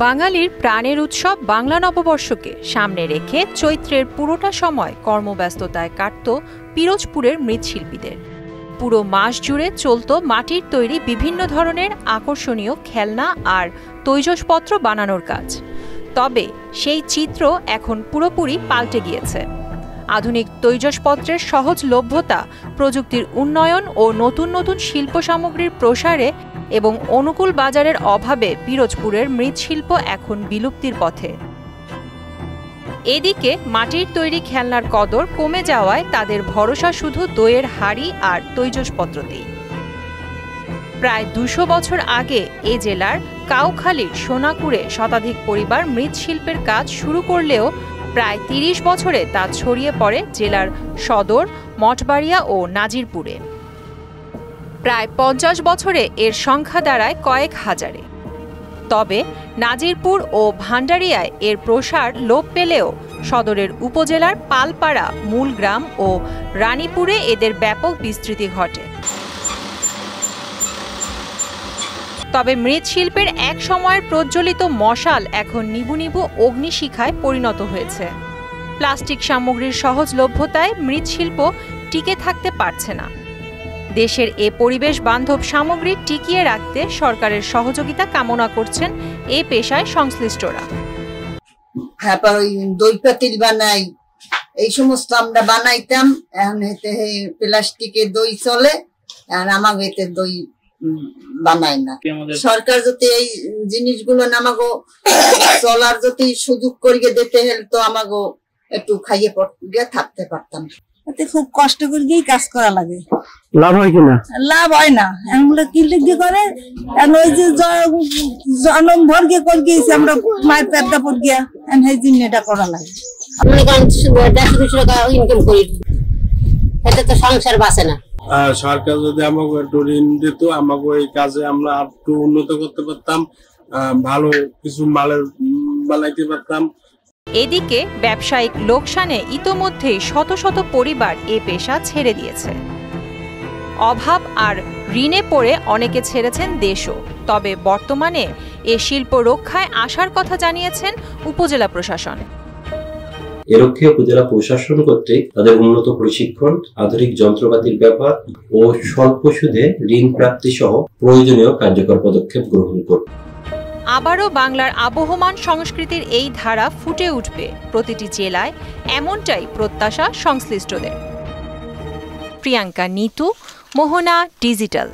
বাঙালির প্রাণের উৎসব বাংলা নববর্ষকে সামনে রেখে চৈত্রের পুরোটা সময় কর্মব্যস্ততায় কাটত পিরোজপুরের মৃৎশিল্পীদের। পুরো মাস জুড়ে চলত মাটির তৈরি বিভিন্ন ধরনের আকর্ষণীয় খেলনা আর তৈজসপত্র বানানোর কাজ। তবে সেই চিত্র এখন পুরোপুরি পাল্টে গিয়েছে। আধুনিক তৈজসপত্রের সহজলভ্যতা, প্রযুক্তির উন্নয়ন ও নতুন নতুন শিল্প সামগ্রীর প্রসারে এবং অনুকূল বাজারের অভাবে পিরোজপুরের মৃৎশিল্প এখন বিলুপ্তির পথে। এদিকে মাটির তৈরি খেলনার কদর কমে যাওয়ায় তাদের ভরসা শুধু দইয়ের হাড়ি আর তৈজসপত্রতেই। প্রায় ২০০ বছর আগে এ জেলার কাউখালীর সোনাকুড়ে শতাধিক পরিবার মৃৎশিল্পের কাজ শুরু করলেও প্রায় ৩০ বছরে তা ছড়িয়ে পড়ে জেলার সদর, মঠবাড়িয়া ও নাজিরপুরে। প্রায় ৫০ বছরে এর সংখ্যা দাঁড়ায় কয়েক হাজারে। তবে নাজিরপুর ও ভান্ডারিয়ায় এর প্রসার লোপ পেলেও সদরের উপজেলার পালপাড়া, মূলগ্রাম ও রানীপুরে এদের ব্যাপক বিস্তৃতি ঘটে। তবে মৃৎশিল্পের এক সময়ের প্রজ্বলিত মশাল এখন নিবু নিবু অগ্নিশিখায় পরিণত হয়েছে। প্লাস্টিক সামগ্রীর সহজলভ্যতায় মৃৎশিল্প টিকে থাকতে পারছে না। দেশের এ পরিবেশ বান্ধব সামগ্রী টিকিয়ে রাখতে সরকারের সহযোগিতা কামনা করছেন এ পেশায় সংশ্লিষ্টরা। দই পাতিল বানাই, এই সমস্ত আমরা বানাইতাম। এখন প্লাস্টিকের দই চলে, আর আমাকে এতে দই বানাই না। সরকার যদি এই জিনিসগুলো আমাকে চলার যদি সুযোগ করিয়ে দিতে হলে তো আমাকে একটু খাইয়ে গিয়ে থাকতে পারতাম। এতে খুব কষ্ট করে কাজ করা লাগে। লাভ হয় কিনা? লাভ হয় না। এগুলো কি লিখে করে ওই যে জনম ভর গিয়ে করে গিয়েছি আমরা, মায়ের পেটটা পর গিয়া এই জিনিসটা করা লাগে। মনে করেন ১০-২০ টাকা ইনকাম করি, এতে তো সংসার বাঁচে না। সরকার যদি আমাকে একটু ঋণ দিত, আমাকে এই কাজে আমরা একটু উন্নত করতে পারতাম, ভালো কিছু মালের বানাইতে পারতাম। এদিকে ব্যবসায়িক লোকসানে ইতোমধ্যেই শত শত পরিবার এ পেশা ছেড়ে দিয়েছে। অভাব আর ঋণে পড়ে অনেকে ছেড়েছেন দেশও। তবে বর্তমানে এ শিল্প রক্ষায় আসার কথা জানিয়েছেন উপজেলা প্রশাসন। এ লক্ষ্যে উপজেলা প্রশাসন কর্তৃক তাদের উন্নত প্রশিক্ষণ, আধুনিক যন্ত্রপাতির ব্যবহার ও স্বল্প সুদে ঋণ প্রাপ্তি সহ প্রয়োজনীয় কার্যকর পদক্ষেপ গ্রহণ করবে। আবারও বাংলার আবহমান সংস্কৃতির এই ধারা ফুটে উঠবে প্রতিটি জেলায়, এমনটাই প্রত্যাশা সংশ্লিষ্টদের। প্রিয়াঙ্কা নিতু, মোহনা ডিজিটাল।